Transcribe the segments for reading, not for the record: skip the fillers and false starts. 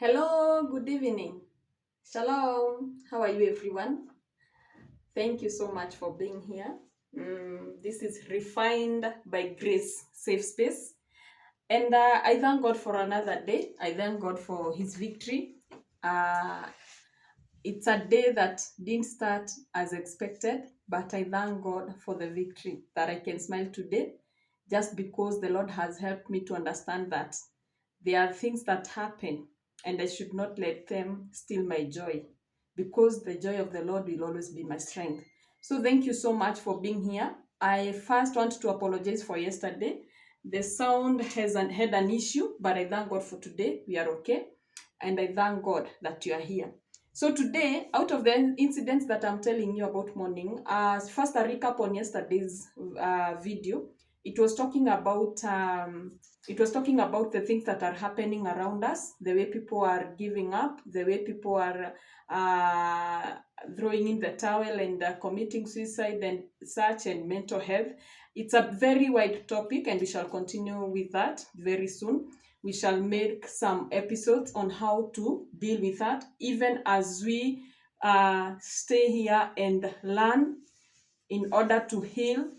Hello, good evening. Shalom. How are you, everyone? Thank you so much for being here. This is Refined by Grace Safe Space. And I thank God for another day. I thank God for His victory. Uh, it's a day that didn't start as expected, but I thank God for the victory that I can smile today just because the Lord has helped me to understand that there are things that happen and I should not let them steal my joy because the joy of the Lord will always be my strength. So thank you so much for being here. I first want to apologize for yesterday. The sound had an issue, but I thank God for today. We are okay. And I thank God that you are here. So today, out of the incidents that I'm telling you about morning, first a recap on yesterday's video. It was talking about the things that are happening around us, the way people are giving up, the way people are uh, throwing in the towel and committing suicide and such, and mental health. It's a very wide topic, and we shall continue with that very soon. We shall make some episodes on how to deal with that, even as we stay here and learn in order to heal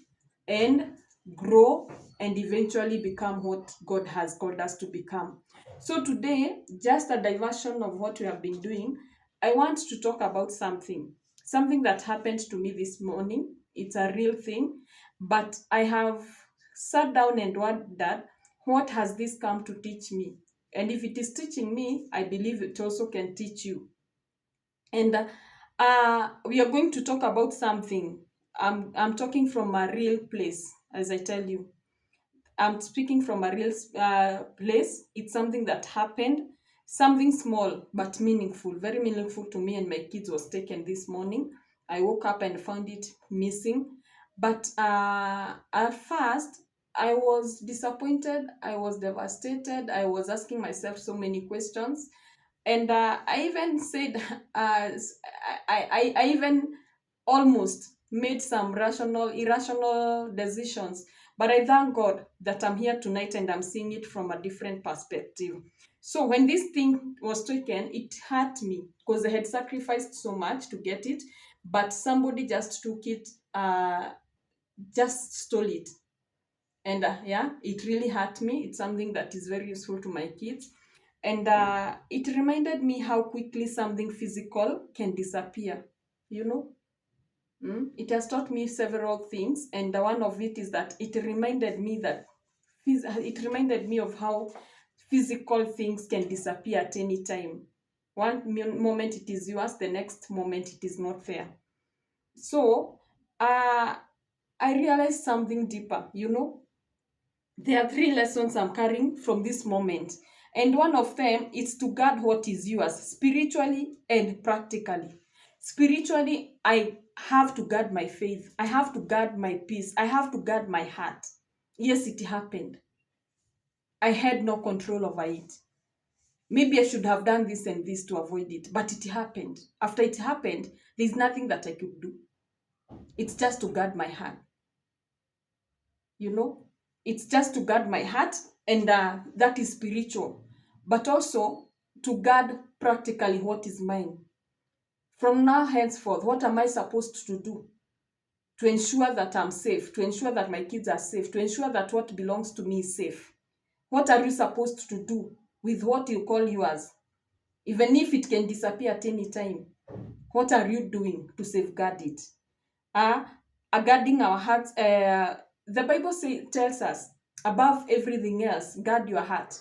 and grow and eventually become what God has called us to become. So today, just a diversion of what we have been doing, I want to talk about something that happened to me this morning. It's a real thing, but I have sat down and wondered, what has this come to teach me? And if it is teaching me, I believe it also can teach you. And we are going to talk about something. I'm talking from a real place, as I tell you. I'm speaking from a real place. It's something that happened, something small but meaningful, very meaningful to me and my kids was taken this morning. I woke up and found it missing. But at first, I was disappointed. I was devastated. I was asking myself so many questions. And I even said, I even almost made some irrational decisions. But I thank God that I'm here tonight and I'm seeing it from a different perspective. So when this thing was taken, it hurt me because I had sacrificed so much to get it, but somebody just took it, just stole it. And yeah, it really hurt me. It's something that is very useful to my kids. And it reminded me how quickly something physical can disappear, you know. It has taught me several things, and one of it is that it reminded me of how physical things can disappear at any time. One moment it is yours, the next moment it is not there. So I realized something deeper, you know. There are three lessons I'm carrying from this moment. And one of them is to guard what is yours spiritually and practically. Spiritually, I have to guard my faith. I have to guard my peace. I have to guard my heart. Yes, it happened. I had no control over it. Maybe I should have done this and this to avoid it, but it happened. After it happened, there's nothing that I could do. It's just to guard my heart. You know, it's just to guard my heart, and that is spiritual, but also to guard practically what is mine. From now henceforth, what am I supposed to do to ensure that I'm safe, to ensure that my kids are safe, to ensure that what belongs to me is safe? What are you supposed to do with what you call yours? Even if it can disappear at any time, what are you doing to safeguard it? Guarding our hearts. The Bible tells us, above everything else, guard your heart.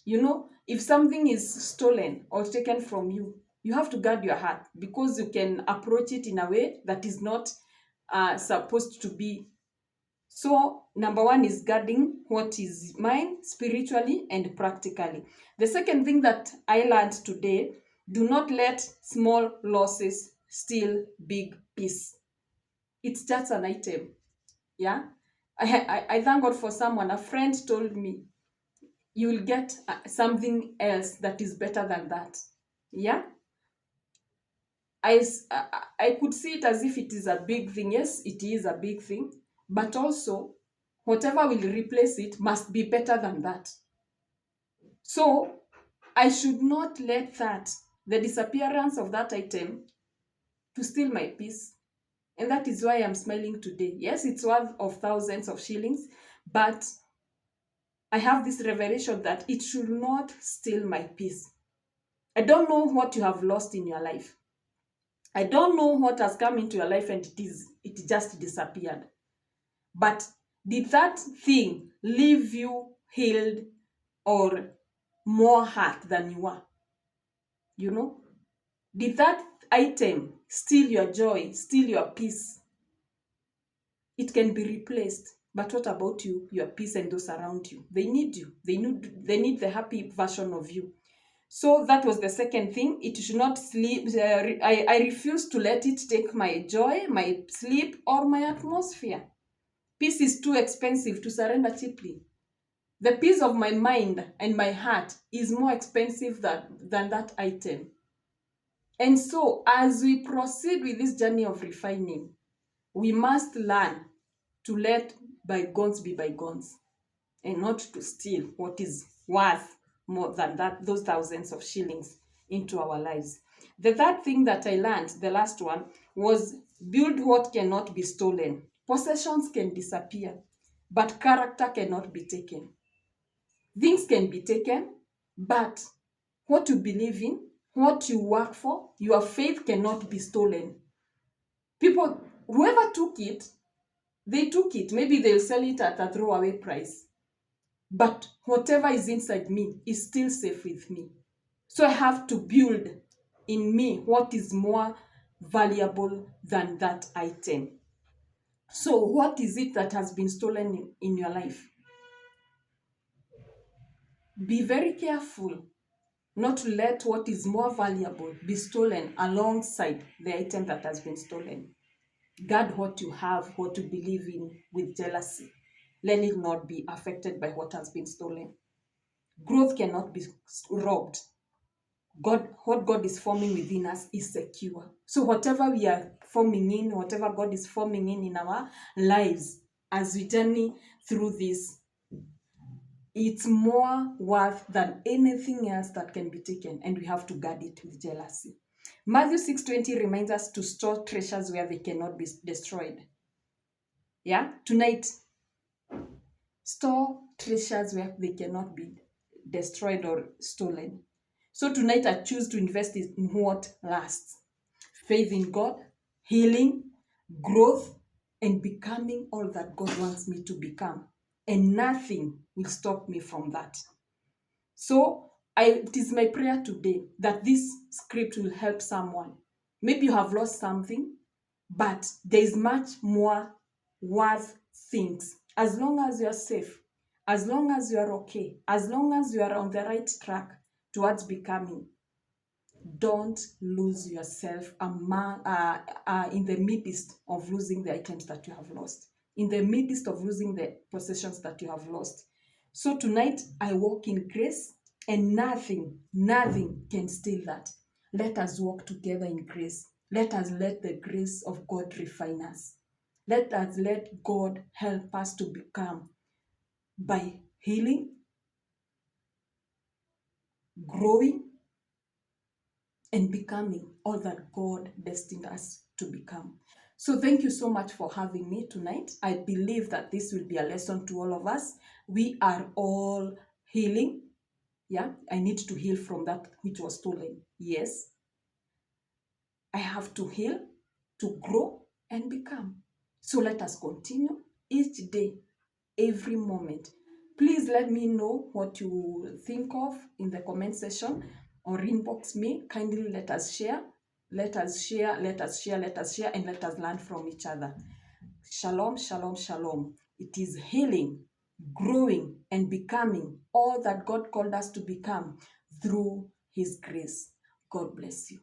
You know, if something is stolen or taken from you, you have to guard your heart because you can approach it in a way that is not supposed to be. So, number one is guarding what is mine spiritually and practically. The second thing that I learned today, do not let small losses steal big peace. It's just an item. Yeah. I thank God for someone. A friend told me, you will get something else that is better than that. Yeah. I could see it as if it is a big thing. Yes, it is a big thing. But also, whatever will replace it must be better than that. So, I should not let the disappearance of that item, to steal my peace. And that is why I'm smiling today. Yes, it's worth of thousands of shillings, but I have this revelation that it should not steal my peace. I don't know what you have lost in your life. I don't know what has come into your life and it just disappeared. But did that thing leave you healed or more hurt than you were? You know? Did that item steal your joy, steal your peace? It can be replaced. But what about you, your peace, and those around you? They need you. They need the happy version of you. So that was the second thing. It should not sleep. I refuse to let it take my joy, my sleep, or my atmosphere. Peace is too expensive to surrender cheaply. The peace of my mind and my heart is more expensive than that item. And so, as we proceed with this journey of refining, we must learn to let bygones be bygones and not to steal what is worth more than those thousands of shillings into our lives. The third thing that I learned, the last one, was build what cannot be stolen. Possessions can disappear, but character cannot be taken. Things can be taken, but what you believe in, what you work for, your faith cannot be stolen. People, whoever took it, they took it. Maybe they'll sell it at a throwaway price. But whatever is inside me is still safe with me. So I have to build in me what is more valuable than that item. So what is it that has been stolen in your life? Be very careful not to let what is more valuable be stolen alongside the item that has been stolen. Guard what you have, what you believe in with jealousy. Let it not be affected by what has been stolen. Growth cannot be robbed. What God is forming within us is secure. So whatever we are forming in, whatever God is forming in our lives, as we journey through this, it's more worth than anything else that can be taken, and we have to guard it with jealousy. Matthew 6:20 reminds us to store treasures where they cannot be destroyed. Yeah, tonight, store treasures where they cannot be destroyed or stolen. So tonight I choose to invest in what lasts. Faith in God, healing, growth, and becoming all that God wants me to become. And nothing will stop me from that. So it is my prayer today that this script will help someone. Maybe you have lost something, but there is much more worth things. As long as you are safe, as long as you are okay, as long as you are on the right track towards becoming, don't lose yourself in the midst of losing the items that you have lost, in the midst of losing the possessions that you have lost. So tonight, I walk in grace, and nothing can steal that. Let us walk together in grace. Let us let the grace of God refine us. Let us let God help us to become by healing, growing, and becoming all that God destined us to become. So thank you so much for having me tonight. I believe that this will be a lesson to all of us. We are all healing. Yeah, I need to heal from that which was stolen. Yes, I have to heal, to grow, and become. So let us continue each day, every moment. Please let me know what you think of in the comment section or inbox me. Kindly let us share. Let us share, let us share, let us share, and let us learn from each other. Shalom, shalom, shalom. It is healing, growing, and becoming all that God called us to become through His grace. God bless you.